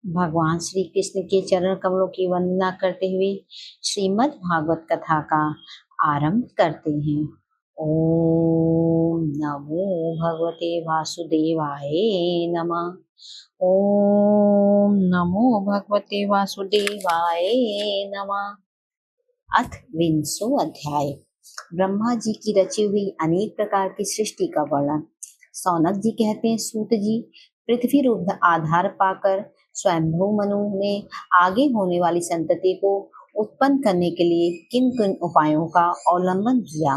भगवान श्री कृष्ण के चरण कमलों की वंदना करते हुए श्रीमद् भागवत कथा का आरंभ करते हैं। ओम नमो भगवते वासुदेवाय नमः। ओम नमो भगवते वासुदेवाय नमः। अथ विंशो अध्याय। ब्रह्मा जी की रची हुई अनेक प्रकार की सृष्टि का वर्णन। सौनक जी कहते हैं, सूत जी, पृथ्वी रूप आधार पाकर स्वयंभू मनु ने आगे होने वाली संतति को उत्पन्न करने के लिए किन किन उपायों का अवलंबन किया।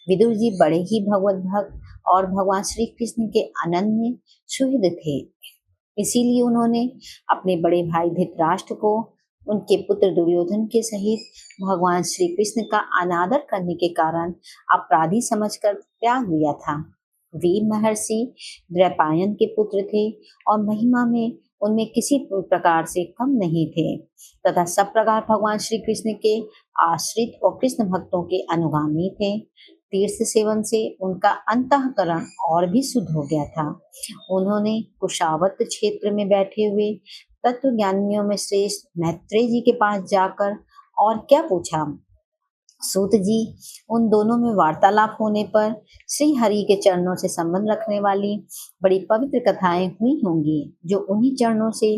विदुर जी बड़े ही भगवत भक्त और भगवान श्री कृष्ण के अनन्य सुहृद थे। इसीलिए उन्होंने अपने बड़े भाई धृतराष्ट्र को उनके पुत्र दुर्योधन के सहित भगवान श्री कृष्ण का अनादर करने के कारण अपराधी समझकर त्याग दिया था। वे महर्षि द्रैपायन के पुत्र थे और महिमा में उनमें किसी प्रकार से कम नहीं थे तथा सब प्रकार भगवान श्री कृष्ण के आश्रित और कृष्ण भक्तों के अनुगामी थे। तीर्थ सेवन से उनका अंतःकरण और भी शुद्ध हो गया था। उन्होंने कुशावत क्षेत्र में बैठे हुए तत्व ज्ञानियों में श्रेष्ठ मैत्रेय जी के पास जाकर और क्या पूछा। सूत जी, उन दोनों में वार्तालाप होने पर श्री हरि के चरणों से संबंध रखने वाली बड़ी पवित्र कथाएं हुई होंगी, जो उन्हीं चरणों से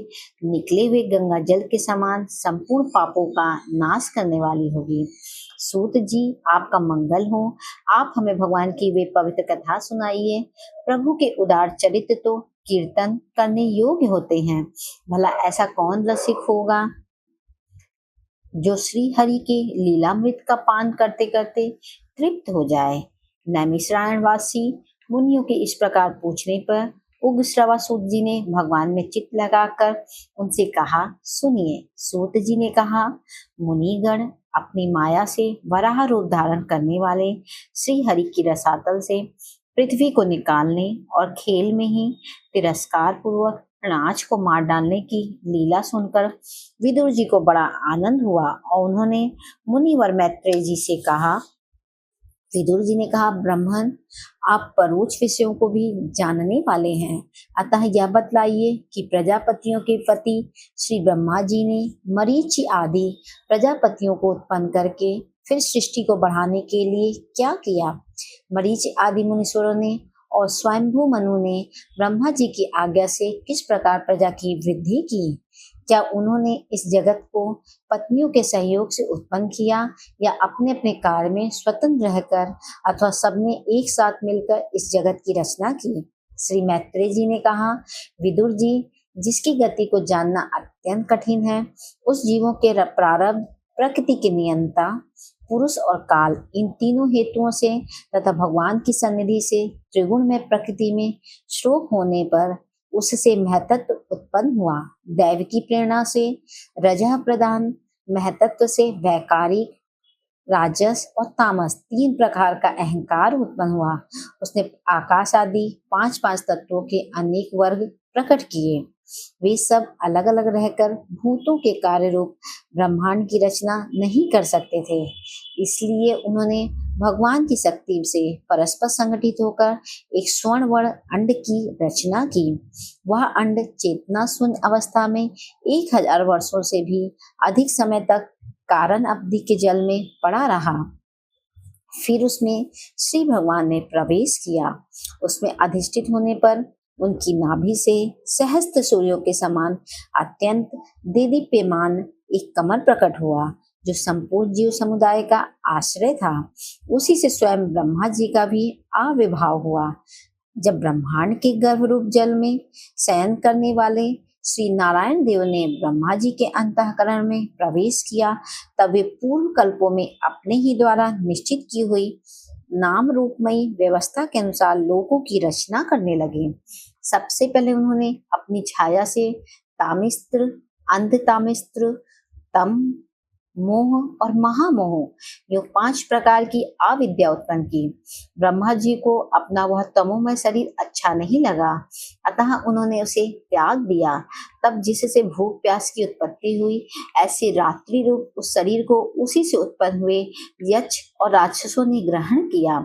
निकले हुए गंगा जल के समान संपूर्ण पापों का नाश करने वाली होगी। सूत जी, आपका मंगल हो। आप हमें भगवान की वे पवित्र कथा सुनाइए। प्रभु के उदार चरित्र तो कीर्तन करने योग्य होते हैं। भला ऐसा कौन रसिक होगा जो श्री हरि के लीलामृत का पान करते करते तृप्त हो जाए। नैमिषारण्य वासी मुनियों के इस प्रकार पूछने पर उग्रश्रवा सूत जी ने भगवान में चित्त लगाकर उनसे कहा, सुनिए। सूत जी ने कहा, मुनिगण अपनी माया से वराह रूप धारण करने वाले श्री हरि की रसातल से पृथ्वी को निकालने और खेल में ही तिरस्कार पूर्वक नाच को मार डालने की लीला सुनकर विदुर जी को बड़ा आनंद हुआ और उन्होंने मुनिवर मैत्रेय जी से कहा। विदुर जी ने कहा, ब्राह्मण, आप परोक्ष विषयों को भी जानने वाले हैं, अतः यह बतलाइए कि प्रजापतियों के पति श्री ब्रह्मा जी ने मरीचि आदि प्रजापतियों को उत्पन्न करके फिर सृष्टि को बढ़ाने के लिए क्या किया। मरीचि आदि मुनीश्वरों ने और स्वयंभू मनु ने ब्रह्मा जी की आज्ञा से किस प्रकार प्रजा की वृद्धि की। क्या उन्होंने इस जगत को पत्नियों के सहयोग से उत्पन्न किया या अपने अपने कार्य में स्वतंत्र रहकर अथवा सबने एक साथ मिलकर इस जगत की रचना की। श्री मैत्रेय जी ने कहा, विदुर जी, जिसकी गति को जानना अत्यंत कठिन है, उस जीवों के प्रारब्ध, प्रकृति की नियंता, पुरुष और काल, इन तीनों हेतुओं से तथा भगवान की सन्निधि से त्रिगुण में प्रकृति में श्रोक होने पर उससे महतत्व उत्पन्न हुआ। दैव की प्रेरणा से रजः प्रधान महतत्व से वैकारिक, राजस और तामस तीन प्रकार का अहंकार उत्पन्न हुआ। उसने आकाश आदि पांच पांच तत्वों के अनेक वर्ग प्रकट किए। वे सब अलग अलग रहकर भूतों के कार्य रूप ब्रह्मांड की रचना नहीं कर सकते थे। इसलिए उन्होंने भगवान की शक्ति से परस्पर संगठित होकर एक स्वर्ण वर्ण अंड की रचना की। वह अंड चेतना शून्य अवस्था में 1000 वर्षों से भी अधिक समय तक कारण अवधि के जल में पड़ा रहा। फिर उसमें श्री भगवान ने प्रवेश किया। उसमें अधिष्ठित होने पर उनकी नाभि से सहस्त्र सूर्यों के समान अत्यंत देदीप्यमान एक कमल प्रकट हुआ, जो संपूर्ण जीव समुदाय का आश्रय था। उसी से स्वयं ब्रह्मा जी का भी आविर्भाव हुआ। जब ब्रह्मांड के गर्भरूप जल में शयन करने वाले श्री नारायण देव ने ब्रह्मा जी के अंतःकरण में प्रवेश किया, तब वे पूर्व कल्पों में अपने ही द्वारा निश्चित की हुई नाम रूपमयी व्यवस्था के अनुसार लोगों की रचना करने लगे। सबसे पहले उन्होंने अपनी छाया से तामिस्त्र, अंधतामिस्त्र, तम, मोह और महामोह यो 5 प्रकार की अविद्या उत्पन्न की। ब्रह्मा जी को अपना वह तमोमय शरीर अच्छा नहीं लगा, अतः उन्होंने उसे त्याग दिया। तब जिससे भूख प्यास की उत्पत्ति हुई, ऐसे रात्रि रूप उस शरीर को उसी से उत्पन्न हुए यक्ष और राक्षसों ने ग्रहण किया।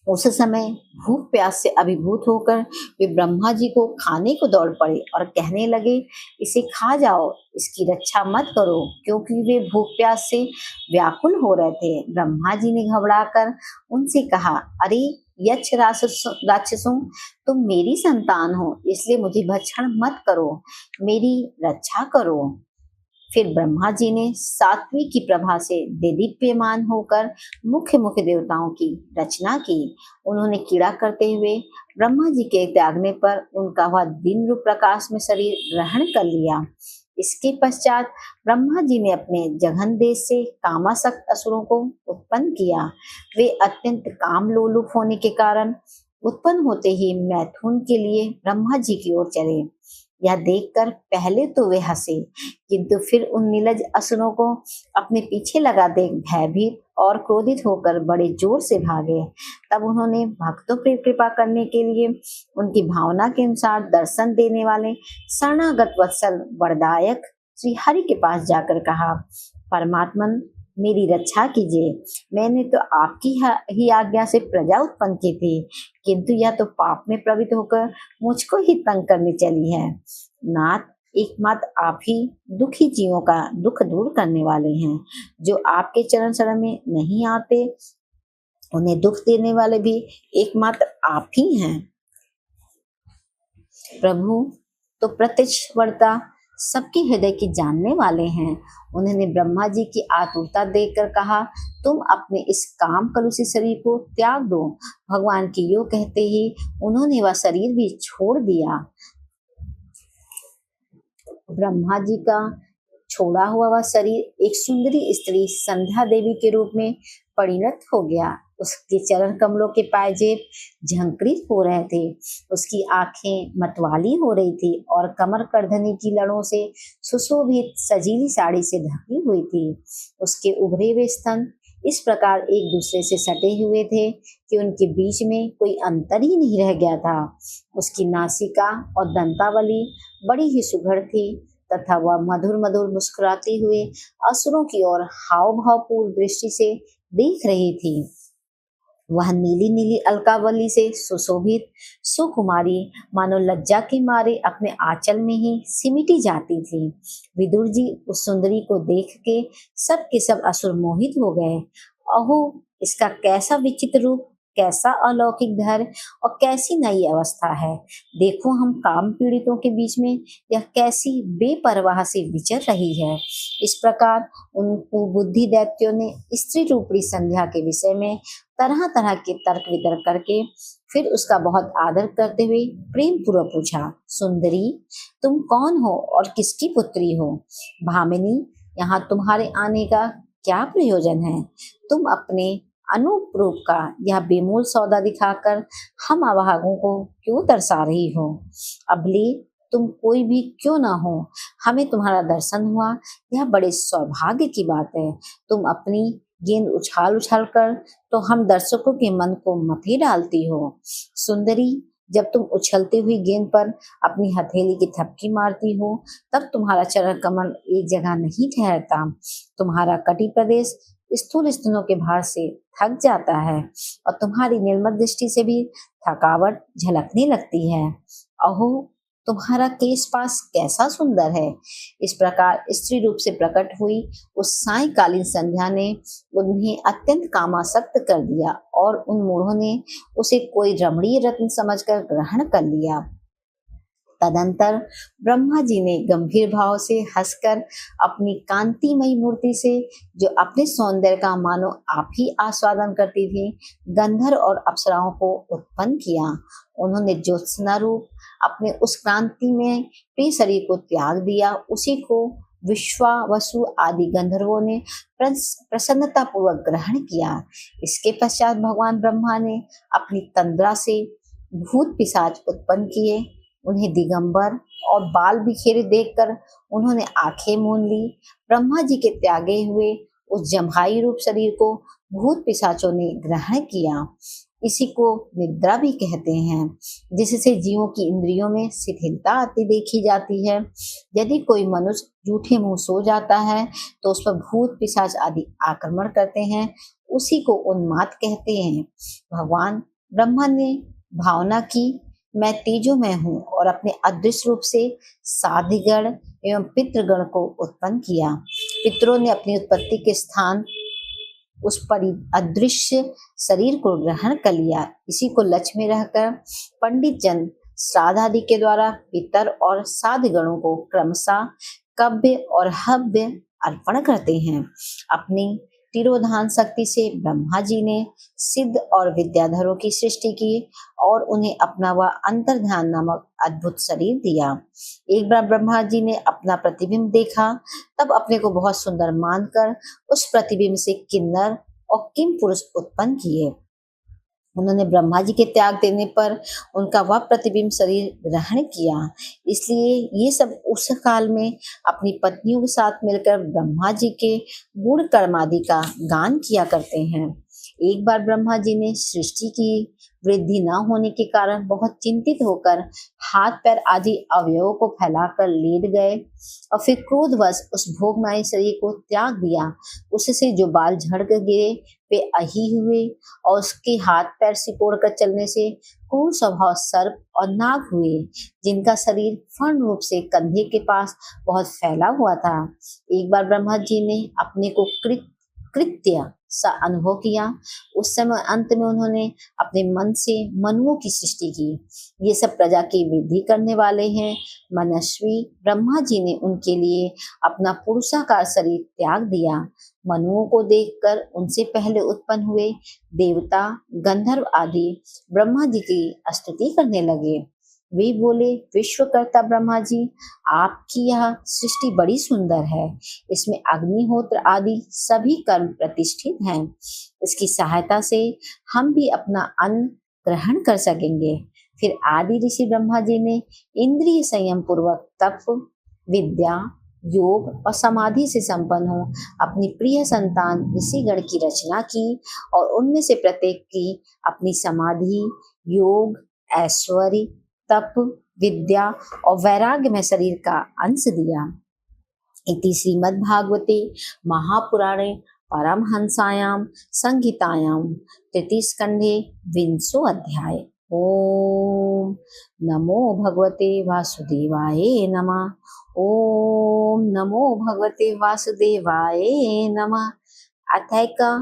उस समय भूख प्यास से अभिभूत होकर वे ब्रह्मा जी को खाने को दौड़ पड़े और कहने लगे, इसे खा जाओ, इसकी रक्षा मत करो, क्योंकि वे भूख प्यास से व्याकुल हो रहे थे। ब्रह्मा जी ने घबराकर उनसे कहा, अरे यक्ष राक्षसों, तुम मेरी संतान हो, इसलिए मुझे भक्षण मत करो, मेरी रक्षा करो। फिर ब्रह्मा जी ने सात्विक की प्रभा से देदीप्यमान होकर मुख्य मुख्य देवताओं की रचना की। उन्होंने कीड़ा करते हुए ब्रह्मा जी के त्यागने पर उनका वह दिन रूप प्रकाश में शरीर ग्रहण कर लिया। इसके पश्चात ब्रह्मा जी ने अपने जघन देश से कामासक्त असुरों को उत्पन्न किया। वे अत्यंत काम लोलुप होने के कारण उत्पन्न होते ही मैथुन के लिए ब्रह्मा जी की ओर चले। यह देखकर पहले तो वे हंसे, किंतु फिर उन नीलज असुरों को अपने पीछे लगा देख भयभीत और क्रोधित होकर बड़े जोर से भागे। तब उन्होंने भक्तों पर कृपा करने के लिए उनकी भावना के अनुसार दर्शन देने वाले शरणागत वत्सल वरदायक श्री हरि के पास जाकर कहा, परमात्मन, मेरी रक्षा कीजिए। मैंने तो आपकी ही आज्ञा से प्रजा उत्पन्न की थी, किंतु यह तो पाप में प्रवृत्त होकर मुझको ही तंग करने चली है। नाथ, एकमात्र आप ही दुखी जीवों का दुख दूर करने वाले हैं। जो आपके चरण शरण में नहीं आते, उन्हें दुख देने वाले भी एकमात्र आप ही हैं। प्रभु तो प्रत्यक्ष वर्ता सबके हृदय की जानने वाले हैं। उन्होंने ब्रह्मा जी की आतुरता देखकर कहा, तुम अपने इस काम कलुषी शरीर को त्याग दो। भगवान की यो कहते ही उन्होंने वह शरीर भी छोड़ दिया। ब्रह्मा जी का छोड़ा हुआ वह शरीर एक सुंदरी स्त्री संध्या देवी के रूप में परिणत हो गया। उसके चरण कमलों के पायजेब झंकृत हो रहे थे, उसकी आंखें मतवाली हो रही थी और कमर करधनी की लड़ों से सुशोभित सजीली साड़ी से ढकी हुई थी। उसके उभरे हुए स्तन इस प्रकार एक दूसरे से सटे हुए थे कि उनके बीच में कोई अंतर ही नहीं रह गया था। उसकी नासिका और दंतावली बड़ी ही सुघड़ थी तथा वह मधुर मधुर मुस्कुराते हुए असुरों की ओर हाव भावपूर्ण दृष्टि से देख रही थी। वह नीली नीली अलकावली से सुशोभित सुकुमारी मानो लज्जा के मारे अपने आंचल में ही सिमटी जाती थी। विदुर जी उस सुंदरी को देख के सब के सब असुर मोहित हो गए। अहो, इसका कैसा विचित्र रूप, कैसा अलौकिक धैर्य और कैसी नई अवस्था है। देखो, हम काम पीड़ितों के बीच में यह कैसी बेपरवाह से विचर रही है। इस प्रकार उनको बुद्धि दैत्यों ने स्त्री रूपी संध्या के विषय में तरह तरह के तर्क वितर्क करके फिर उसका बहुत आदर करते हुए प्रेम पूर्वक पूछा, सुंदरी, तुम कौन हो और किसकी पुत्री हो? भामिनी, यहाँ तुम्हारे आने का क्या प्रयोजन है? तुम अपने अनूप रूप का यह बेमूल सौदा दिखाकर हम अभागों को क्यों तरसा रही हो? अबली, तुम कोई भी क्यों ना हो, हमें तुम्हारा दर्शन हुआ, यह बड़े सौभाग्य की बात है। तुम अपनी गेंद उछाल उछाल कर तो हम दर्शकों के मन को मथे डालती हो। सुंदरी, जब तुम उछलती हुई गेंद पर अपनी हथेली की थपकी मारती हो, तब तुम्हारा चरण कमल एक जगह नहीं ठहरता। तुम्हारा कटी प्रदेश स्थूल स्तनों के भार से थक जाता है और तुम्हारी निर्मल दृष्टि से भी थकावट झलकने लगती है। अहो, तुम्हारा केश पास कैसा सुंदर है। इस प्रकार स्त्री रूप से प्रकट हुई उस सायंकालीन संध्या ने उन्हें अत्यंत कामासक्त कर दिया और उन मूढ़ों ने उसे कोई रमणीय रत्न समझकर ग्रहण कर लिया। तदंतर ब्रह्मा जी ने गंभीर भाव से हंसकर अपनी कांतिमयी मूर्ति से, जो अपने सौंदर्य का मानो आप ही आस्वादन करती थी, गंधर्व और अप्सराओं को उत्पन्न किया। उन्होंने ज्योत्सना रूप अपने उस क्रांति में प्रिय शरीर को त्याग दिया। उसी को विश्वा, वसु आदि गंधर्वों ने प्रसन्नता पूर्वक ग्रहण किया। इसके पश्चात भगवान ब्रह्मा ने अपनी तंद्रा से भूत पिशाच उत्पन्न किए। उन्हें दिगंबर और बाल बिखेरे देखकर उन्होंने आंखें मूंद ली। ब्रह्मा जी के त्यागे हुए उस जम्भाई रूप शरीर को भूत पिशाचों ने ग्रहण किया। इसी को निद्रा भी कहते हैं, जिससे जीवों की इंद्रियों में शिथिलता आती देखी जाती है। यदि कोई मनुष्य झूठे मुंह सो जाता है तो उस पर भूत पिशाच आदि आक्रमण करते हैं। उसी को उन्माद कहते हैं। भगवान ब्रह्मा ने भावना की, मैं तेजोमय हूँ और अपने अदृश्य रूप से साधिगण एवं पितृगण को उत्पन्न किया। पितरों ने अपनी उत्पत्ति के स्थान उस परि अदृश्य शरीर को ग्रहण कर लिया। इसी को लक्ष्य में रहकर पंडित जन श्राद्ध आदि के द्वारा पितर और साधगणों को क्रमशः कव्य और हव्य अर्पण करते हैं। अपनी तिरोधान शक्ति से ब्रह्मा जी ने सिद्ध और विद्याधरों की सृष्टि की और उन्हें अपना वह अंतर्ध्यान नामक अद्भुत शरीर दिया। एक बार ब्रह्मा जी ने अपना प्रतिबिंब देखा, तब अपने को बहुत सुंदर मानकर उस प्रतिबिंब से किन्नर और किम पुरुष उत्पन्न किए। उन्होंने ब्रह्मा जी के त्याग देने पर उनका वह प्रतिबिंब शरीर ग्रहण किया। इसलिए ये सब उस काल में अपनी पत्नियों के साथ मिलकर ब्रह्मा जी के गुण कर्मादि का गान किया करते हैं। एक बार ब्रह्मा जी ने सृष्टि की वृद्धि न होने के कारण बहुत चिंतित होकर हाथ पैर आदि अवयवों को फैलाकर लेट गए और फिर क्रोधवश उस भोगमय शरीर को त्याग दिया। उससे जो बाल झड़ कर गिरे वे अही हुए और उसके हाथ पैर सिकोड़ कर चलने से क्रूर स्वभाव सर्प और नाग हुए, जिनका शरीर फर्ण रूप से कंधे के पास बहुत फैला हुआ था। एक बार ब्रह्मा जी ने अपने को कृत्य सा अनुभव किया। उस समय अंत में उन्होंने अपने मन से मनुओं की सृष्टि की। ये सब प्रजा की वृद्धि करने वाले हैं। मनस्वी ब्रह्मा जी ने उनके लिए अपना पुरुषाकार शरीर त्याग दिया। मनुओं को देखकर उनसे पहले उत्पन्न हुए देवता गंधर्व आदि ब्रह्मा जी की स्तुति करने लगे। वे बोले, विश्वकर्ता ब्रह्मा जी, आपकी यह सृष्टि बड़ी सुंदर है। इसमें अग्निहोत्र आदि सभी कर्म प्रतिष्ठित हैं। इसकी सहायता से हम भी अपना अन्न ग्रहण कर सकेंगे। फिर आदि ऋषि ब्रह्मा जी ने इंद्रिय संयम पूर्वक तप, विद्या, योग और समाधि से संपन्न हो अपनी प्रिय संतान ऋषिगण की रचना की और उनमें से प्रत्येक की अपनी समाधि, योग, ऐश्वर्य, तप, विद्या और वैराग्य में शरीर का अंश दिया। इति श्रीमद्भागवते महापुराणे परमहंसायां संहितायां तृतीय स्कंधे विंशो अध्याय। ओम नमो भगवते वासुदेवाय नमः। ओम नमो भगवते वासुदेवाय नमः। अध्याय का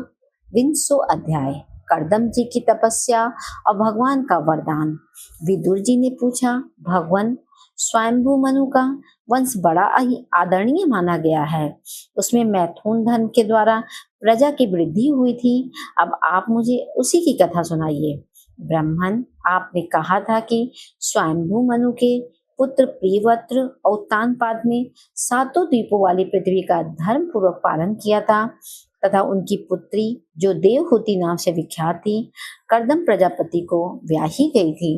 विंशो अध्याय, कर्दम जी की तपस्या और भगवान का वरदान। विदुर जी ने पूछा, भगवान, स्वयंभू मनु का वंश बड़ा ही आदरणीय माना गया है। उसमें मैथुन धन के द्वारा प्रजा की वृद्धि हुई थी। अब आप मुझे उसी की कथा सुनाइए। ब्राह्मण, आपने कहा था कि स्वयंभू मनु के पुत्र प्रियव्रत और उत्तानपाद ने सातों द्वीपों वाली पृथ्वी का धर्म पूर्वक पालन किया था तथा उनकी पुत्री, जो देवहूति नाम से विख्यात थी, कर्दम प्रजापति को ब्याही गई थी।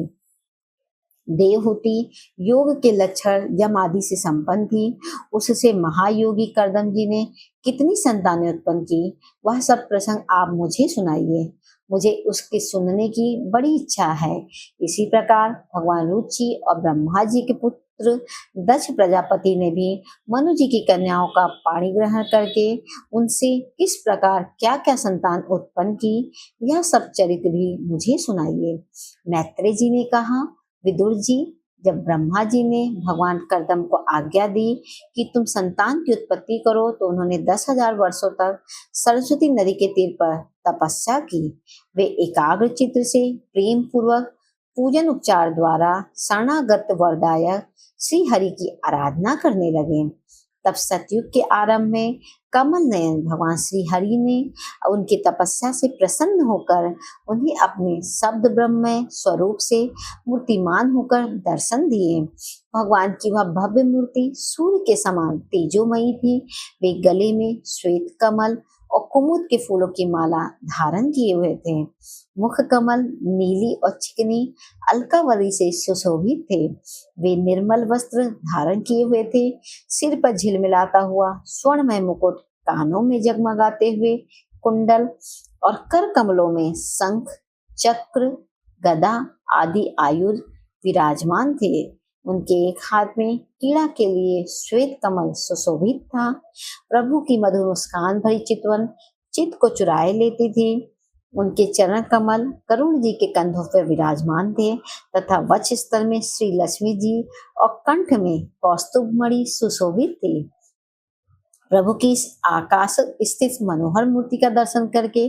देवहूति योग के लक्षण यम आदि से संपन्न थी। उससे महायोगी कर्दम जी ने कितनी संतानें उत्पन्न की, वह सब प्रसंग आप मुझे सुनाइए। मुझे उसके सुनने की बड़ी इच्छा है। इसी प्रकार भगवान रुचि और ब्रह्मा जी के पुत्र दक्ष प्रजापति ने भी मनु जी की कन्याओं का पाणी ग्रहण करके उनसे किस प्रकार क्या क्या संतान उत्पन्न की, यह सब चरित्र भी मुझे सुनाइए। मैत्रेय जी ने कहा, विदुर जी, जब ब्रह्मा जी ने भगवान कर्दम को आज्ञा दी कि तुम संतान की उत्पत्ति करो, तो उन्होंने 10,000 वर्षों तक सरस्वती नदी के तीर पर तपस्या की। वे एकाग्र चित्त से प्रेम पूर्वक पूजन उपचार द्वारा शरणागत वरदायक श्री हरि की आराधना करने लगे। तब सतयुग के आरंभ में कमल नयन भगवान श्री हरि ने उनकी तपस्या से प्रसन्न होकर उन्हें अपने शब्द ब्रह्ममय स्वरूप से मूर्तिमान होकर दर्शन दिए। भगवान की वह भव्य मूर्ति सूर्य के समान तेजोमयी थी। वे गले में श्वेत कमल और कुमुद के फूलों की माला धारण किए हुए थे। मुख कमल नीली और चिकनी अलकावरी से सुशोभित थे। वे निर्मल वस्त्र धारण किए हुए थे। सिर पर झिलमिलाता हुआ स्वर्णमय मुकुट, कानों में जगमगाते हुए कुंडल और कर कमलों में शंख, चक्र, गदा आदि आयुध विराजमान थे। उनके एक हाथ में कीड़ा के लिए श्वेत कमल सुशोभित था। प्रभु की मधुर मुस्कान भरी चितवन चित्त को चुराए लेती थी। उनके चरण कमल करुण जी के कंधों पर विराजमान थे तथा वक्ष स्थल में श्री लक्ष्मी जी और कंठ में कौस्तुभ मणि सुशोभित थी। प्रभु की इस आकाश स्थित मनोहर मूर्ति का दर्शन करके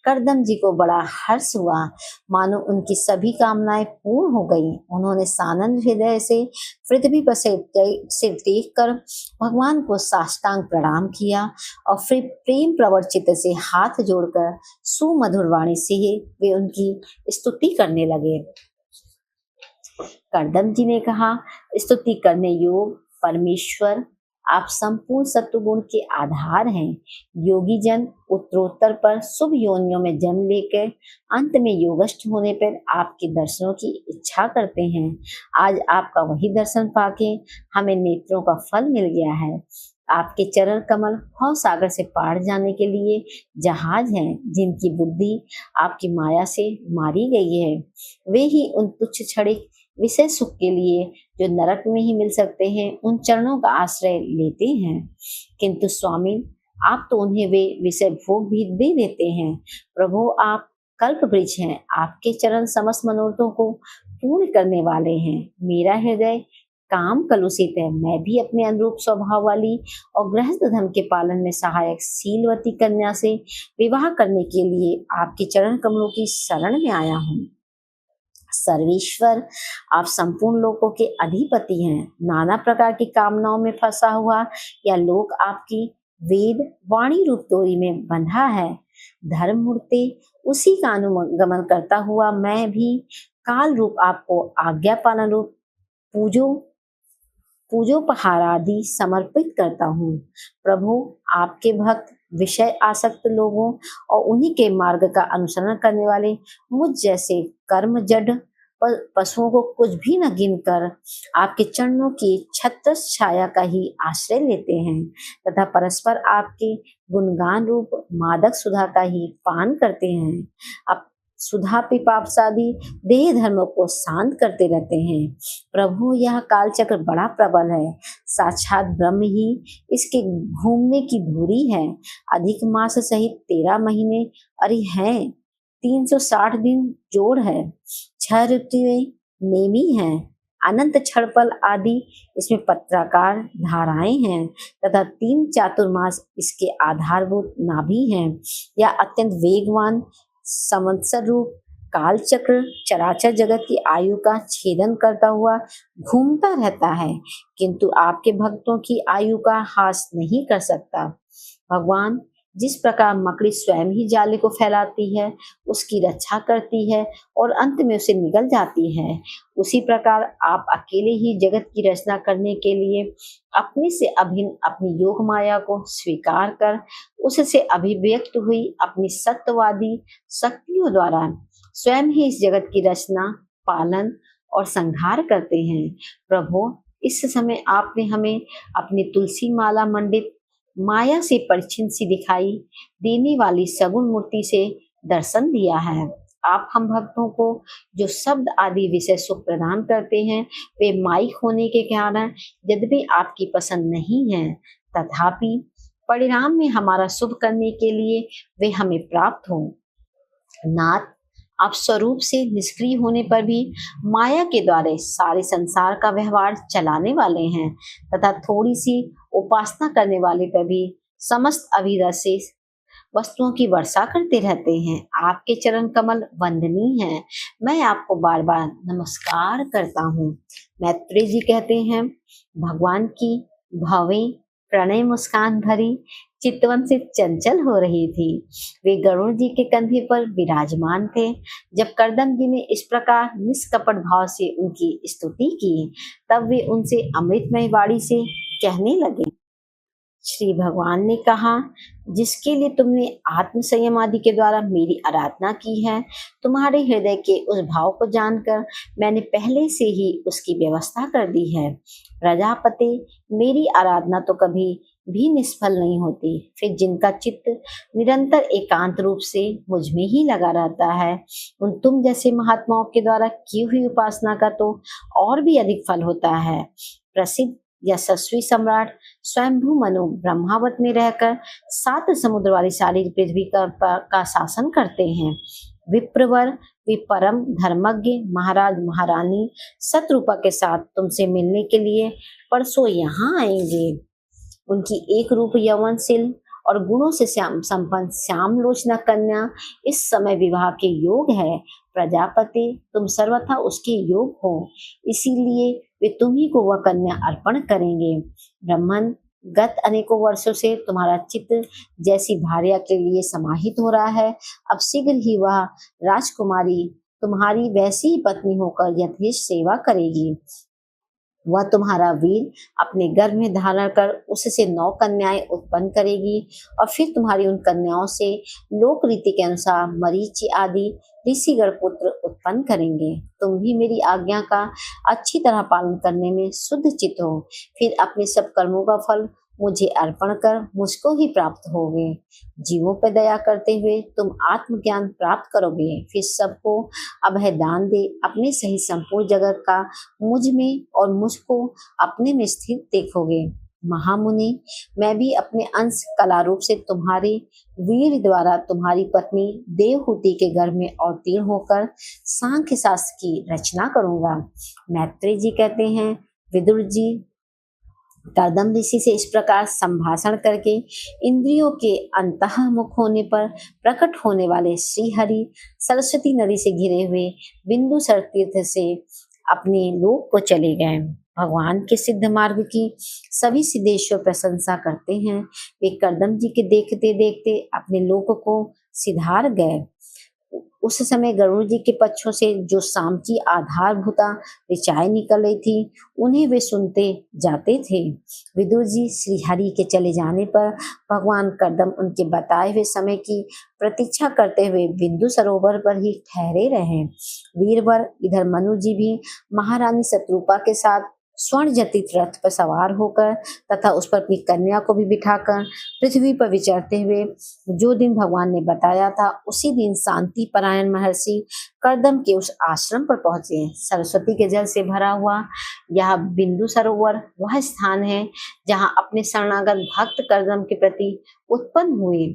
करदम जी को बड़ा हर्ष हुआ, मानो उनकी सभी कामनाएं पूर्ण हो गई। उन्होंने सानंद हृदय से पृथ्वी पर सिर टेक कर भगवान को साष्टांग प्रणाम किया और फिर प्रेम प्रवर्चित से हाथ जोड़कर सुमधुर वाणी से वे उनकी स्तुति करने लगे। करदम जी ने कहा, स्तुति करने योग परमेश्वर आप संपूर्ण सत्वगुण के आधार हैं। योगी जन उत्तरोत्तर पर शुभ योनियों में जन्म लेकर अंत में योगस्थ होने पर आपके दर्शनों की इच्छा करते हैं। आज आपका वही दर्शन पाके हमें नेत्रों का फल मिल गया है। आपके चरण कमल भव सागर से पार जाने के लिए जहाज हैं, जिनकी बुद्धि आपकी माया से मारी गई है। वे ही उन तुच्छ क्षणिक विषय सुख के लिए जो नरक में ही मिल सकते हैं, उन चरणों का आश्रय लेते हैं। किंतु स्वामी, आप तो उन्हें वे विषय भोग भी दे देते हैं। प्रभु, आप कल्प वृक्ष हैं। आपके चरण समस्त मनोरथों को पूर्ण करने वाले हैं। मेरा हृदय काम कलुषित है। मैं भी अपने अनुरूप स्वभाव वाली और गृहस्थ धर्म के पालन में सहायक शीलवती कन्या से विवाह करने के लिए आपके चरण कमलों की शरण में आया हूँ। सर्वेश्वर, आप संपूर्ण लोकों के अधिपति हैं। नाना प्रकार की कामनाओं में फंसा हुआ या लोक आपकी वेद वाणी रूप डोरी में बंधा है। धर्म मूर्ति उसी का अनुगमन करता हुआ मैं भी काल रूप आपको आज्ञा पालन रूप पूजोपहार आदि समर्पित करता हूँ। प्रभु, आपके भक्त विषय आसक्त लोगों और उन्हीं के मार्ग का अनुसरण करने वाले मुझ जैसे कर्म जड पशुओं को कुछ भी न गिनकर आपके चरणों की छत्र छाया का ही आश्रय लेते हैं तथा परस्पर आपके गुणगान रूप मादक सुधा का ही पान करते हैं। अब सुधा पिपासादि देह धर्मों को शांत करते रहते हैं। प्रभु, यह कालचक्र बड़ा प्रबल है। साक्षात ब्रह्म ही इसके घूमने की धुरी है। अधिक मास सहित 13 महीने अरे हैं, 360 दिन जोड़ है। 6 ऋतुएं नेमी हैं। अनंत क्षणपल आदि इसमें पत्राकार धाराएं हैं तथा 3 चातुर्मास इसके आधारभूत नाभि हैं। यह अत्यंत वेगवान संवत्सर रूप काल चक्र चराचर जगत की आयु का छेदन करता हुआ घूमता रहता है, किंतु आपके भक्तों की आयु का हास नहीं कर सकता। भगवान, जिस प्रकार मकड़ी स्वयं ही जाले को फैलाती है, उसकी रक्षा करती है और अंत में उसे निगल जाती है, उसी प्रकार आप अकेले ही जगत की रचना करने के लिए अपने से अभिन्न अपनी योग माया को स्वीकार कर उससे अभिव्यक्त हुई अपनी सत्यवादी शक्तियों द्वारा स्वयं ही इस जगत की रचना, पालन और संहार करते हैं। प्रभु, इस समय आपने हमें अपनी तुलसी माला मंडित माया से परिचिन सी दिखाई देने वाली सगुण मूर्ति से दर्शन दिया है। आप हम भक्तों को जो शब्द आदि विषय सुख प्रदान करते हैं, वे माइक होने के कारण यद्यपि आपकी पसंद नहीं है, तथापि परिणाम में हमारा शुभ करने के लिए वे हमें प्राप्त हो। नाथ, आप स्वरूप से निष्क्रिय होने पर भी माया के द्वारा सारे संसार का व्यवहार चलाने वाले हैं तथा थोड़ी सी उपासना करने वाले पर भी समस्त अभिरसे वस्तुओं की वर्षा करते रहते हैं। आपके चरण कमल वंदनीय हैं। मैं आपको बार बार नमस्कार करता हूँ। मैत्रेय जी कहते हैं, भगवान की भवें प्रणय मुस्कान भरी चितवन से चंचल हो रही थी। वे गरुड़ जी के कंधे पर विराजमान थे। जब करदम जी ने इस प्रकार निष्कपट भाव से उनकी स्तुति की, तब वे उनसे अमृतमय वाणी से कहने लगे। श्री भगवान ने कहा, जिसके लिए तुमने आत्म संयम आदि के द्वारा मेरी आराधना की है, तुम्हारे हृदय के उस भाव को जानकर मैंने पहले से ही उसकी व्यवस्था कर दी है। प्रजापति, मेरी आराधना तो कभी भी निष्फल नहीं होती। फिर जिनका चित्त निरंतर एकांत रूप से मुझ में ही लगा रहता है, उन तुम जैसे महात्माओं के द्वारा की हुई उपासना का तो और भी अधिक फल होता है। प्रसिद्ध यशस्वी सम्राट स्वयंभू मनु ब्रह्मावत में रहकर 7 समुद्र वाली सारी पृथ्वी का शासन करते हैं। विप्रवर वे परम धर्मज्ञ महाराज महारानी शत्रुपा के साथ तुमसे मिलने के लिए परसों यहाँ आएंगे। उनकी एक रूप यौवनशील और गुणों से संपन्न श्याम लोचना कन्या इस समय विवाह के योग है। प्रजापति तुम सर्वथा उसके योग हो, इसीलिए वे तुम्ही को वह कन्या अर्पण करेंगे। ब्राह्मण गत अनेकों वर्षों से तुम्हारा चित्त जैसी भार्या के लिए समाहित हो रहा है, अब शीघ्र ही वह राजकुमारी तुम्हारी वैसी ही पत्नी होकर यथेष्ट सेवा करेगी। वह तुम्हारा वीर अपने गर्भ में धारण कर उससे 9 कन्याएं उत्पन्न करेगी और फिर तुम्हारी उन कन्याओं से लोक रीति के अनुसार मरीचि आदि ऋषिगण पुत्र उत्पन्न करेंगे। तुम भी मेरी आज्ञा का अच्छी तरह पालन करने में शुद्ध चित्त हो, फिर अपने सब कर्मों का फल मुझे अर्पण कर मुझको ही प्राप्त होगे। जीवों पर दया करते हुए तुम आत्मज्ञान प्राप्त करोगे, फिर सबको अभय दान दे अपने सही संपूर्ण जगत का मुझ में और मुझको अपने में स्थित देखोगे। महामुनि मैं भी अपने अंश कला रूप से तुम्हारे वीर द्वारा तुम्हारी पत्नी देवहूति के गर्भ में अवतीर्ण होकर सांख्य शास्त्र की रचना करूंगा। मैत्रेय जी कहते हैं, विदुर जी कर्दम ऋषि से इस प्रकार संभाषण करके इंद्रियों के अंतःमुख होने पर प्रकट होने वाले श्री हरि सरस्वती नदी से घिरे हुए बिंदुसर तीर्थ से अपने लोक को चले गए। भगवान के सिद्ध मार्ग की सभी सिद्धेश्वर प्रशंसा करते हैं। वे कर्दम जी के देखते देखते अपने लोक को सिधार गए। उस समय गरुड़ जी के पक्षों से जो शाम की आधारभूता ऋचाएं निकल रही थी, उन्हें वे सुनते जाते थे। विदुर जी श्री हरि के चले जाने पर भगवान कर्दम उनके बताए हुए समय की प्रतीक्षा करते हुए बिंदु सरोवर पर ही ठहरे रहे। वीरवर इधर मनु जी भी महारानी शत्रुपा के साथ स्वर्ण जटित रथ पर सवार होकर तथा उस पर अपनी कन्या को भी बिठाकर पृथ्वी पर विचरते हुए जो दिन भगवान ने बताया था, उसी दिन शांति परायण महर्षि कर्दम के उस आश्रम पर पहुंचे। सरस्वती के जल से भरा हुआ यह बिंदु सरोवर वह स्थान है जहां अपने शरणागत भक्त कर्दम के प्रति उत्पन्न हुए।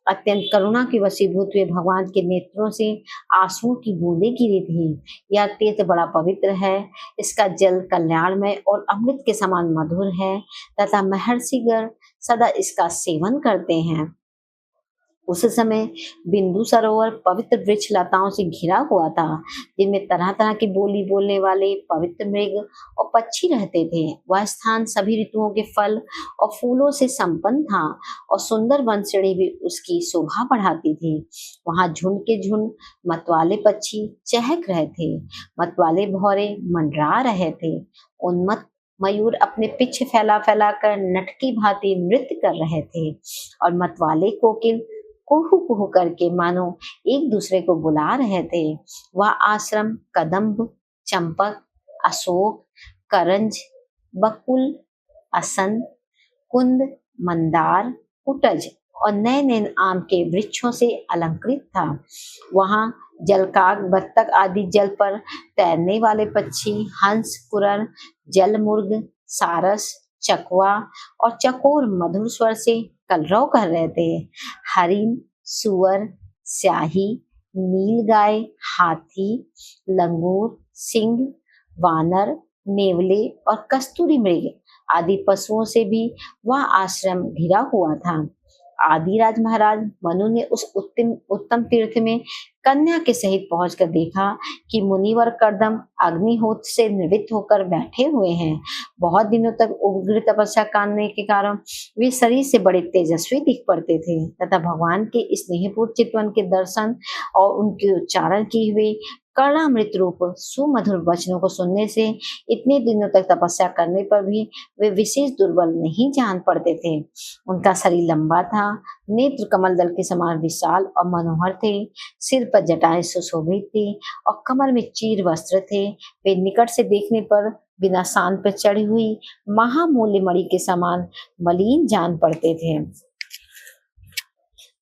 अत्यंत करुणा की वशीभूत हुए भगवान के नेत्रों से आंसुओं की बूंदें गिरी थी। यह तीर्थ बड़ा पवित्र है, इसका जल कल्याणमय और अमृत के समान मधुर है तथा महर्षिगण सदा इसका सेवन करते हैं। उस समय बिंदु सरोवर पवित्र वृक्ष लताओं से घिरा हुआ था, जिनमें तरह तरह की बोली बोलने वाले पवित्र मृग और पक्षी रहते थे। वह स्थान सभी ऋतुओं के फल और फूलों से संपन्न था और सुंदर वनश्रेणी भी उसकी शोभा बढ़ाती थी। वहां झुंड के झुंड मतवाले पक्षी चहक रहे थे, मतवाले भौरे मंडरा रहे थे, उन्मत्त मयूर अपने पिछ फैला फैला कर नट की भांति नृत्य कर रहे थे और मतवाले कोकिल कुहू कुहू करके मानो एक दूसरे को बुला रहे थे। वह आश्रम कदम्ब, चंपक, अशोक, करंज, बकुल, असन, कुंद, मंदार, कुटज और नए नए आम के वृक्षों से अलंकृत था। वहां जलकाग, बत्तख आदि जल पर तैरने वाले पक्षी, हंस, कुरर, जलमुर्ग, सारस, चकवा और चकोर मधुर स्वर से कलरव कर रहे थे। हरिण, सुअर, स्याही, नीलगाय, हाथी, लंगूर, सिंह, वानर, नेवले और कस्तूरी मृग आदि पशुओं से भी वह आश्रम घिरा हुआ था। आदिराज महाराज मनु ने उस उत्तम तीर्थ में कन्या के सहित पहुंचकर देखा कि मुनिवर कर्दम अग्निहोत्र से निवृत्त होकर बैठे हुए हैं। बहुत दिनों तक उग्र तपस्या करने के कारण वे शरीर से बड़े तेजस्वी दिख पड़ते थे तथा भगवान के स्नेहपूर्ण चितवन के दर्शन और उनके उच्चारण किए हुए कर्णामृत रूप सुमधुर वचनों को सुनने से इतने दिनों तक तपस्या करने पर भी वे विशेष दुर्बल नहीं जान पड़ते थे। उनका शरीर लंबा था, नेत्र कमल दल के समान विशाल और मनोहर थे, सिर पर जटाएं सुशोभित थी और कमर में चीर वस्त्र थे। वे निकट से देखने पर बिना शान पर चढ़ी हुई महामूल्य मणि के समान मलिन जान पड़ते थे।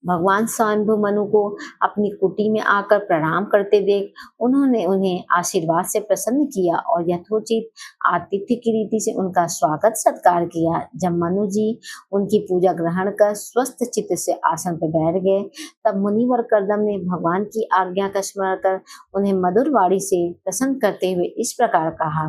भगवान स्वयंभू मनु को अपनी कुटी में आकर प्रणाम करते देख उन्होंने उन्हें आशीर्वाद से प्रसन्न किया और यथोचित आतिथ्य की रीति से उनका स्वागत सत्कार किया। जब मनु जी उनकी पूजा ग्रहण कर स्वस्थ चित्त से आसन पर बैठ गए, तब मुनिवर कर्दम ने भगवान की आज्ञा का स्मरण कर उन्हें मधुर वाणी से प्रसन्न करते हुए इस प्रकार कहा,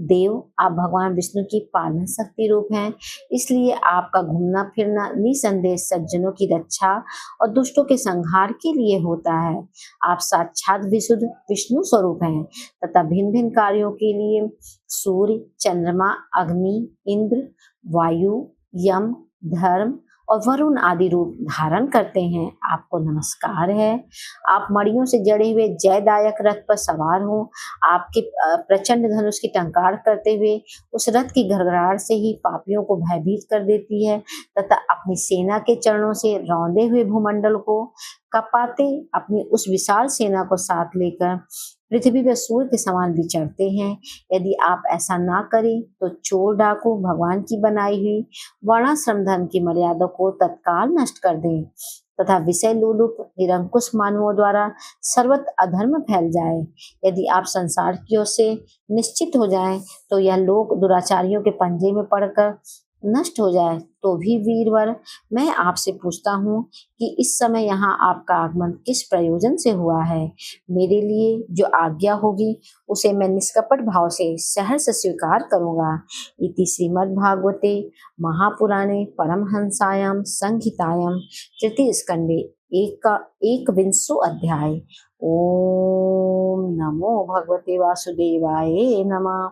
देव, आप भगवान विष्णु की पालन शक्ति रूप हैं, इसलिए आपका घूमना फिरना निसंदेह सज्जनों की रक्षा और दुष्टों के संहार के लिए होता है। आप साक्षात विशुद्ध विष्णु स्वरूप हैं तथा भिन्न भिन्न कार्यों के लिए सूर्य, चंद्रमा, अग्नि, इंद्र, वायु, यम, धर्म और वरुण आदि रूप धारण करते हैं। आपको नमस्कार है। आप मड़ियों से जड़े हुए जयदायक रथ पर सवार हो। आपके प्रचंड धनुष की टंकार करते हुए उस रथ की घड़घड़ाहट से ही पापियों को भयभीत कर देती है तथा अपनी सेना के चरणों से रौंदे हुए भूमंडल को कपाते अपनी उस विशाल सेना को साथ लेकर पृथ्वी पर सूर्य के समान विचरते हैं। यदि आप ऐसा ना करें तो चोर डाकू भगवान की बनाई हुई वर्णाश्रम धर्म की मर्यादा को तत्काल नष्ट कर दें तथा विषय लोलुप निरंकुश मानवों द्वारा सर्वत्र अधर्म फैल जाए। यदि आप संसार की ओर से निश्चित हो जाएं तो यह लोग दुराचारियों के पंजे में पड़कर नष्ट हो जाए। तो भी वीरवर, मैं आपसे पूछता हूँ कि इस समय यहाँ आपका आगमन किस प्रयोजन से हुआ है। मेरे लिए जो आज्ञा होगी उसे मैं निष्कपट भाव से सहर्ष स्वीकार करूँगा। इति श्रीमद्भागवते महापुराणे परमहंसायां संहितायां तृतीय स्कंदे एकविंशो अध्याय। ओम नमो भगवते वासुदेवाय नमः।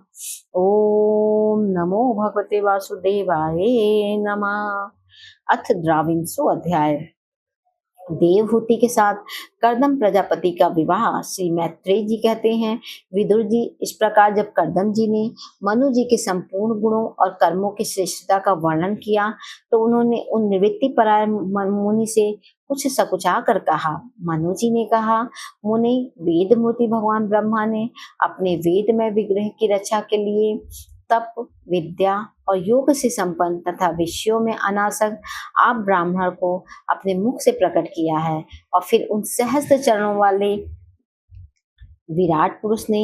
ओम नमो भगवते वासुदेवाय नमः। अथ द्वाविंशो अध्याय। देवहूति के साथ कर्दम प्रजापति का विवाह। श्री मैत्रेय जी कहते हैं, विदुर जी, इस प्रकार जब कर्दम जी ने मनु जी के संपूर्ण गुणों और कर्मों की श्रेष्ठता का वर्णन किया तो उन्होंने उन निवृत्ति परायण मुनि से कुछ सकुचा कर कहा। मनु जी ने कहा, मुनि, वेद मूर्ति भगवान ब्रह्मा ने अपने वेदमय विग्रह की रक्षा के लिए तप, विद्या और योग से संपन्न तथा विषयों में अनासक्त आप ब्राह्मण को अपने मुख से प्रकट किया है और फिर उन सहस्त्र चरणों वाले विराट पुरुष ने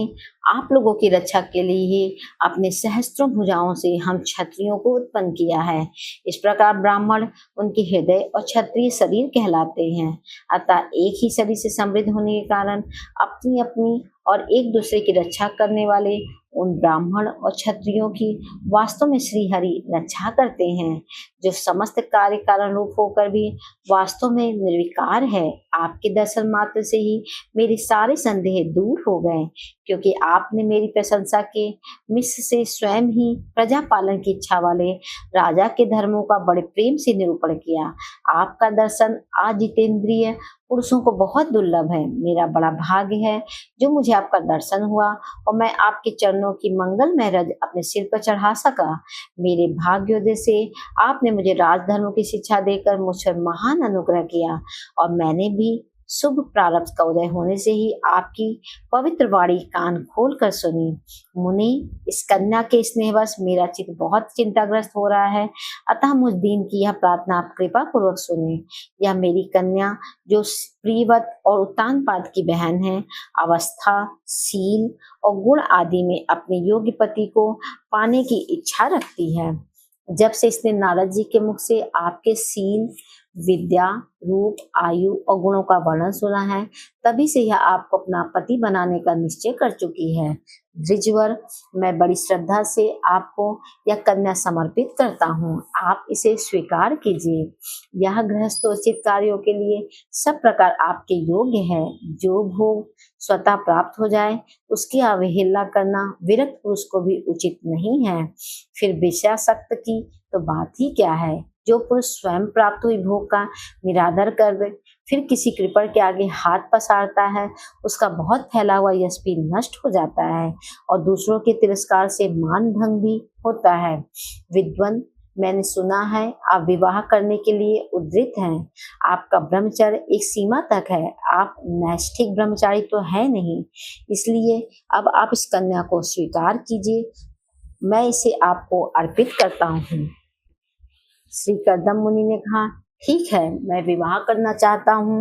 आप लोगों की रक्षा के लिए ही अपने सहस्त्रों भुजाओं से हम क्षत्रियों को उत्पन्न किया है। इस प्रकार ब्राह्मण उनके हृदय और क्षत्रिय शरीर कहलाते हैं। अतः एक ही शरीर से समृद्ध होने के कारण अपनी अपनी और एक दूसरे की रक्षा करने वाले उन ब्राह्मण और क्षत्रियों की वास्तव में श्री हरि रक्षा करते हैं, जो समस्त कार्य कारण रूप होकर भी वास्तव में निर्विकार है। आपके दर्शन मात्र से ही मेरे सारे संदेह दूर हो गए, क्योंकि आपने मेरी प्रशंसा के मिश्र से स्वयं ही प्रजा पालन की इच्छा वाले राजा के धर्मों का बड़े प्रेम से निरूपण किया। आपका दर्शन अजितेंद्रिय पुरुषों को बहुत दुर्लभ है। मेरा बड़ा भाग्य है जो मुझे आपका दर्शन हुआ और मैं आपके चरणों की मंगलमय रज अपने सिर पर चढ़ा सका। मेरे भाग्योदय से आपने मुझे राजधर्मों की शिक्षा देकर मुझ पर महान अनुग्रह किया और मैंने भी शुभ प्रारब्ध का उदय होने से ही आपकी पवित्र वाणी कान खोल कर सुनी। मुनि, इस कन्या के स्नेहवश मेरा चित्त बहुत चिंताग्रस्त हो रहा है, अतः मुझ दीन की यह प्रार्थना आप कृपा पूर्वक सुने। यह मेरी कन्या जो प्रियवत और उत्तानपाद की बहन है, अवस्था, शील और गुण आदि में अपने योग्य पति को पाने की इच्छा रखती है। जब से इसने नारद जी के मुख से आपके शील, विद्या, रूप, आयु और गुणों का वर्णन सुना है, तभी से यह आपको अपना पति बनाने का निश्चय कर चुकी है। द्विजवर, मैं बड़ी श्रद्धा से आपको यह कन्या समर्पित करता हूँ। आप इसे स्वीकार कीजिए। यह गृहस्थोचित कार्यों के लिए सब प्रकार आपके योग्य है। जो भोग स्वतः प्राप्त हो जाए उसकी अवहेलना करना विरक्त पुरुष को भी उचित नहीं है। फिर विषयासक्त की तो बात ही क्या है। जो पुरुष स्वयं प्राप्त हुई भोग का निरादर कर दे, फिर किसी कृपण के आगे हाथ पसारता है, उसका बहुत फैला हुआ यश भी नष्ट हो जाता है और दूसरों के तिरस्कार से मान भंग भी होता है। विद्वान, मैंने सुना है आप विवाह करने के लिए उद्यत हैं। आपका ब्रह्मचर्य एक सीमा तक है, आप नैष्ठिक ब्रह्मचारी तो है नहीं, इसलिए अब आप इस कन्या को स्वीकार कीजिए। मैं इसे आपको अर्पित करता हूँ। श्री कर्दम मुनि ने कहा, ठीक है, मैं विवाह करना चाहता हूँ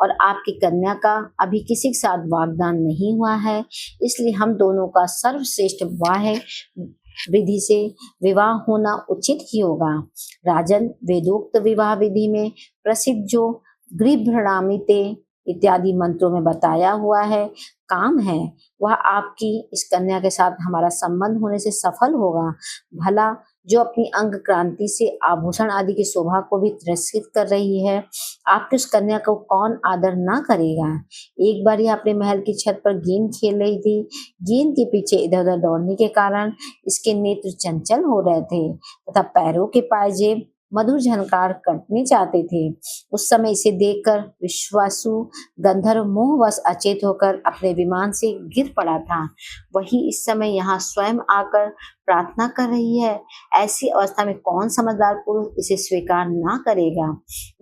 और आपकी कन्या का अभी किसी के साथ वागदान नहीं हुआ है, इसलिए हम दोनों का सर्वश्रेष्ठ विवाह विधि से विवाह होना उचित ही होगा। राजन, वेदोक्त विवाह विधि में प्रसिद्ध जो गृहभ्रणामिते इत्यादि मंत्रों में बताया हुआ है काम है, वह आपकी इस कन्या के साथ हमारा संबंध होने से सफल होगा। भला जो अपनी अंग क्रांति से आभूषण आदि की शोभा को भी तिरस्कृत कर रही है, आपकी उस कन्या को कौन आदर ना करेगा। एक बार यह अपने महल की छत पर गेंद खेल रही थी। गेंद के पीछे इधर उधर दौड़ने के कारण इसके नेत्र चंचल हो रहे थे तथा पैरों के पायजेब मधुर झनकार कटने चाहते थे। उस समय इसे देखकर विश्वासु गंधर्व मोहवश अचेत होकर अपने विमान से गिर पड़ा था। वही इस समय यहाँ स्वयं आकर प्रार्थना कर रही है। ऐसी अवस्था में कौन समझदार पुरुष इसे स्वीकार ना करेगा।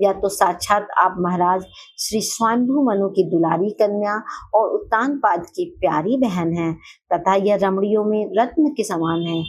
या तो साक्षात आप महाराज श्री स्वयंभू मनु की दुलारी कन्या और उत्तानपाद की प्यारी बहन है तथा यह रमणियों में रत्न के समान है।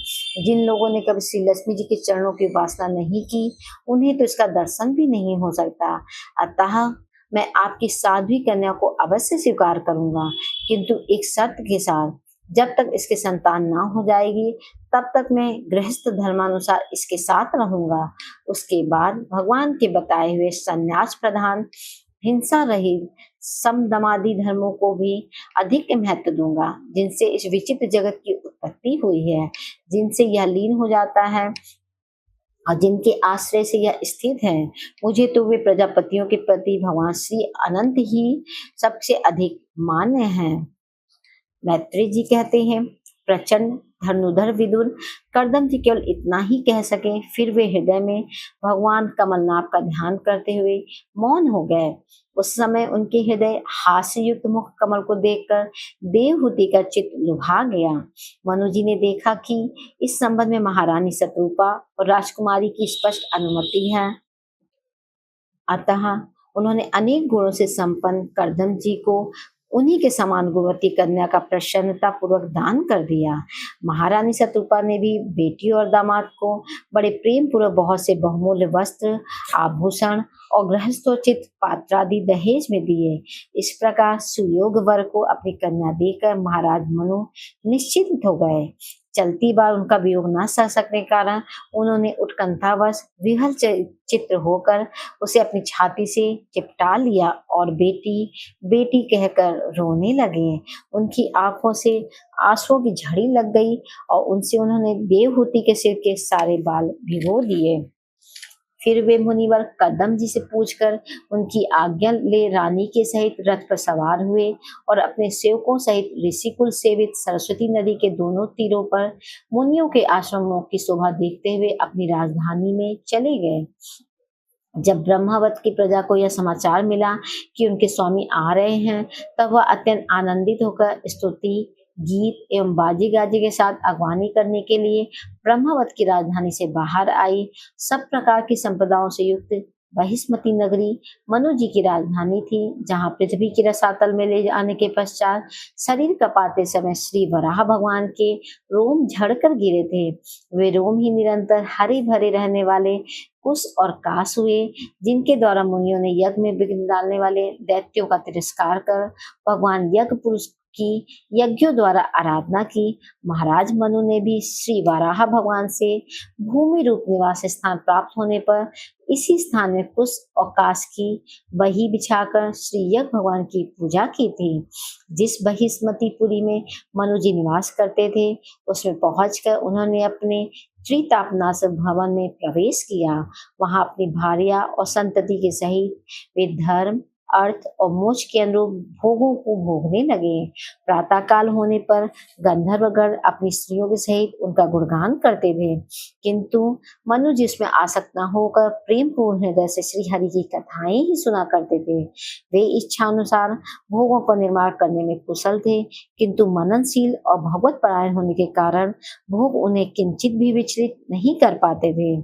जिन लोगों ने कभी श्री लक्ष्मी जी के चरणों की उपासना नहीं की, उन्हें तो इसका दर्शन भी नहीं हो सकता। अतः मैं आपकी साध्वी कन्या को अवश्य स्वीकार करूंगा, किंतु एक शर्त के साथ। जब तक इसके संतान ना हो जाएगी, तब तक मैं गृहस्थ धर्मानुसार इसके साथ रहूंगा। उसके बाद भगवान के बताए हुए संन्यास प्रधान हिंसा रहित समदमादि धर्मों को भी अधिक महत्व दूंगा, जिनसे इस विचित्र जगत की उत्पत्ति हुई है, जिनसे यह लीन हो जाता है और जिनके आश्रय से यह स्थित है। मुझे तो वे प्रजापतियों के प्रति भगवान श्री अनंत ही सबसे अधिक मान्य हैं। मैत्री जी कहते हैं, प्रचंड धनुधर विदुर कर्दम जी केवल इतना ही कह सके, फिर वे हृदय में भगवान कमलनाभ का ध्यान करते हुए मौन हो गए। उस समय उनके हृदय हास्य युक्त मुख कमल को देखकर देवहूति का चित्त लुभा गया। मनु जी ने देखा कि इस संबंध में महारानी शत्रुपा और राजकुमारी की स्पष्ट अनुमति है, अतः उन्होंने अनेक गुणों से संपन्न कर्दम जी को उन्हीं के समान गुणवती कन्या का प्रसन्नता पूर्वक दान कर दिया। महारानी शत्रुपा ने भी बेटी और दामाद को बड़े प्रेम पूर्वक बहुत से बहुमूल्य वस्त्र, आभूषण और गृहस्थोचित पात्रादि दहेज में दिए। इस प्रकार सुयोग वर को अपनी कन्या देकर महाराज मनु निश्चिंत हो गए। चलती बार उनका वियोग न सह सकने के कारण उन्होंने उत्कंठावश विहल चित्र होकर उसे अपनी छाती से चिपटा लिया और बेटी बेटी कहकर रोने लगे। उनकी आंखों से आंसुओं की झड़ी लग गई और उनसे उन्होंने देवहूति के सिर के सारे बाल भिगो दिए। फिर वे मुनिवर कदम जी से पूछकर उनकी आज्ञा ले रानी के सहित रथ पर सवार हुए और अपने सेवकों सहित ऋषिकुल सेवित सरस्वती नदी के दोनों तीरों पर मुनियों के आश्रमों की शोभा देखते हुए अपनी राजधानी में चले गए। जब ब्रह्मावत की प्रजा को यह समाचार मिला कि उनके स्वामी आ रहे हैं, तब वह अत्यंत आनंदित होकर स्तुति गीत एवं बाजी गाजी के साथ अगवानी करने के लिए ब्रह्मावत की राजधानी से बाहर आई। सब प्रकार की संपदाओं से युक्त बहिष्मती नगरी मनु जी की राजधानी थी, जहाँ पृथ्वी की रसातल में ले जाने के पश्चात शरीर कपाते समय श्री वराह भगवान के रोम झड़कर गिरे थे। वे रोम ही निरंतर हरे भरे रहने वाले कुश और कास हुए, जिनके द्वारा मुनियों ने यज्ञ में विघ्न डालने वाले दैत्यों का तिरस्कार कर भगवान यज्ञ पुरुष की यज्ञों द्वारा आराधना की। महाराज मनु ने भी श्री वाराह भगवान से भूमि रूप निवास स्थान प्राप्त होने पर इसी स्थान में कुश और कास की बही बिछाकर श्री यज्ञ भगवान की पूजा की थी। जिस बहिष्मतीपुरी में मनु जी निवास करते थे, उसमें पहुंचकर उन्होंने अपने त्रितापनाश भवन में प्रवेश किया। वहां अपनी भार्या और संतति के सहित वे धर्म, अर्थ और मोक्ष के अनुरूप भोगों को भोगने लगे। प्रातः काल होने पर गंधर्वगण अपनी स्त्रियों के सहित उनका गुणगान करते थे, किंतु मनु जिसमें आसक्त न होकर प्रेम पूर्ण हृदय से श्री हरि की कथाएं ही सुना करते थे। वे इच्छानुसार भोगों का निर्माण करने में कुशल थे, किंतु मननशील और भगवत परायण होने के कारण भोग उन्हें किंचित भी विचलित नहीं कर पाते थे।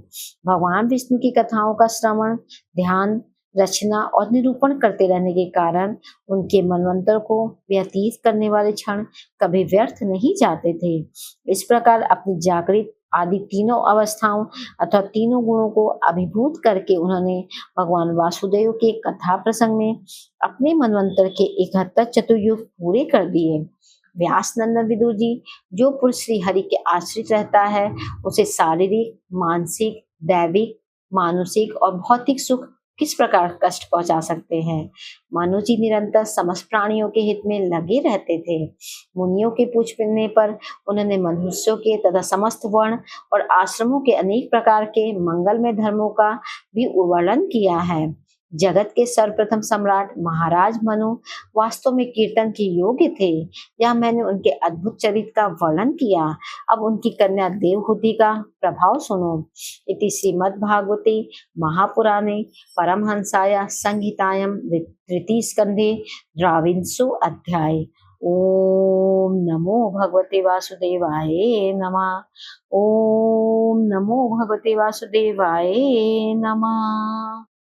भगवान विष्णु की कथाओं का श्रवण, ध्यान, रचना और निरूपण करते रहने के कारण उनके मनवंतर को व्यतीत करने वाले क्षण कभी व्यर्थ नहीं जाते थे। इस प्रकार अपनी जागृत आदि तीनों अवस्थाओं अथवा तीनों गुणों को अभिभूत करके उन्होंने भगवान वासुदेव के कथा प्रसंग में अपने मनवंतर के 71 चतुर्युग पूरे कर दिए। व्यास नंदन विदुर जी, जो पुरुष श्री हरि के आश्रित रहता है उसे शारीरिक, मानसिक, दैविक, मानसिक और भौतिक सुख किस प्रकार कष्ट पहुंचा सकते हैं। मानो जी निरंतर समस्त प्राणियों के हित में लगे रहते थे। मुनियों के पूछने पर उन्होंने मनुष्यों के तथा समस्त वर्ण और आश्रमों के अनेक प्रकार के मंगलमय धर्मों का भी वर्णन किया है। जगत के सर्वप्रथम सम्राट महाराज मनु वास्तव में कीर्तन के योग्य थे। यह मैंने उनके अद्भुत चरित्र का वर्णन किया। अब उनकी कन्या देवहूति का प्रभाव सुनो। इति श्रीमद्भागवते महापुराणे परमहंसाया संहितायां तृतीय स्कंधे द्वाविंशो अध्याय। ओम नमो भगवते वासुदेवाय नमः। ओम नमो भगवते वासुदेवाय नमः।